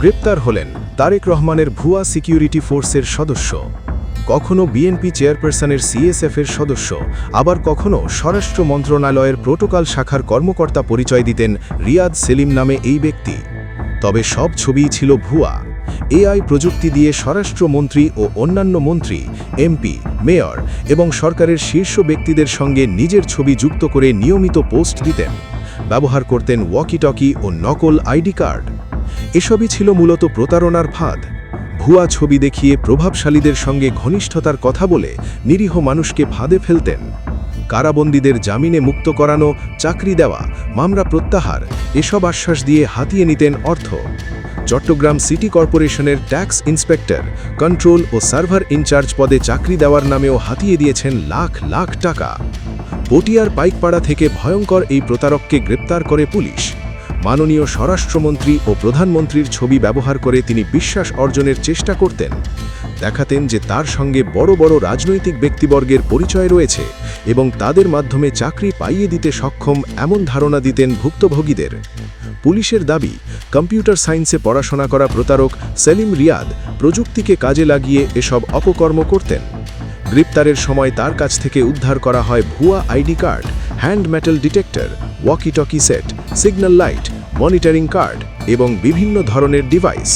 গ্রেপ্তার হলেন তারেক রহমানের ভুয়া সিকিউরিটি ফোর্সের সদস্য, কখনো বিএনপি চেয়ারপারসনের সিএসএফের সদস্য, আবার কখনো স্বরাষ্ট্র মন্ত্রণালয়ের প্রোটোকল শাখার কর্মকর্তা পরিচয় দিতেন রিয়াদ সেলিম নামে এই ব্যক্তি। তবে সব ছবিই ছিল ভুয়া। এআই প্রযুক্তি দিয়ে স্বরাষ্ট্রমন্ত্রী ও অন্যান্য মন্ত্রী, এমপি, মেয়র এবং সরকারের শীর্ষ ব্যক্তিদের সঙ্গে নিজের ছবি যুক্ত করে নিয়মিত পোস্ট দিতেন। ব্যবহার করতেন ওয়াকিটকি ও নকল আইডি কার্ড। এসবই ছিল মূলত প্রতারণার ফাঁদ। ভুয়া ছবি দেখিয়ে প্রভাবশালীদের সঙ্গে ঘনিষ্ঠতার কথা বলে নিরীহ মানুষকে ফাঁদে ফেলতেন। কারাবন্দীদের জামিনে মুক্ত করানো, চাকরি দেওয়া, মামলা প্রত্যাহার এসব আশ্বাস দিয়ে হাতিয়ে নিতেন অর্থ। চট্টগ্রাম সিটি কর্পোরেশনের ট্যাক্স ইন্সপেক্টর, কন্ট্রোল ও সার্ভার ইনচার্জ পদে চাকরি দেওয়ার নামেও হাতিয়ে দিয়েছেন লাখ লাখ টাকা। পটিয়ার পাইকপাড়া থেকে ভয়ঙ্কর এই প্রতারককে গ্রেপ্তার করে পুলিশ। মাননীয় স্বরাষ্ট্রমন্ত্রী ও প্রধানমন্ত্রীর ছবি ব্যবহার করে তিনি বিশ্বাস অর্জনের চেষ্টা করতেন। দেখাতেন যে তার সঙ্গে বড় বড় রাজনৈতিক ব্যক্তিবর্গের পরিচয় রয়েছে এবং তাদের মাধ্যমে চাকরি পাইয়ে দিতে সক্ষম এমন ধারণা দিতেন ভুক্তভোগীদের। পুলিশের দাবি, কম্পিউটার সায়েন্সে পড়াশোনা করা প্রতারক সেলিম রিয়াদ প্রযুক্তিকে কাজে লাগিয়ে এসব অপকর্ম করতেন। গ্রেপ্তারের সময় তার কাছ থেকে উদ্ধার করা হয় ভুয়া ID card, hand metal detector, walkie talkie set, signal light, monitoring card এবং বিভিন্ন ধরনের ডিভাইস।